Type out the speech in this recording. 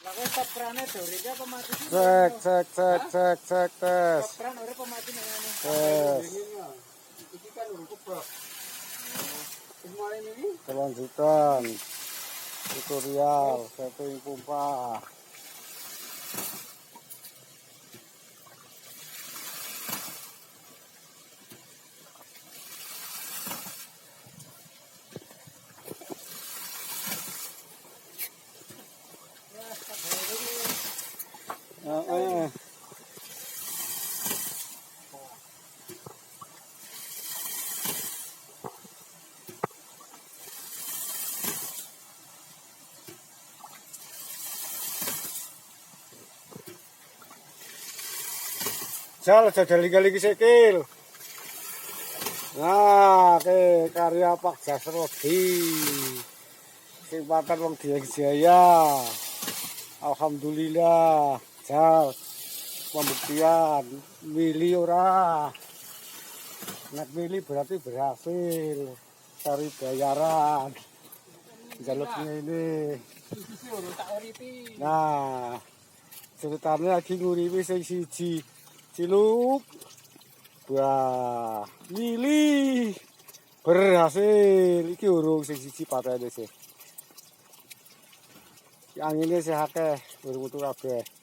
Cek tes. Tes. Kelanjutan tutorial setting pompa. Jal jajal iki sikil. Nah, ke karya Pak Jasrodi. Sing pakan wong Jaya. Alhamdulillah. Jal pembuktian mili ora. Nek mili berarti berhasil. Cari bayaran. Jaluknya ini. Nah, ceritanya lagi nguripi sing siji. Ciluk. Wah, mili berhasil. Iki urung sing siji patene sih. Angine sih akeh, urung metu kabeh.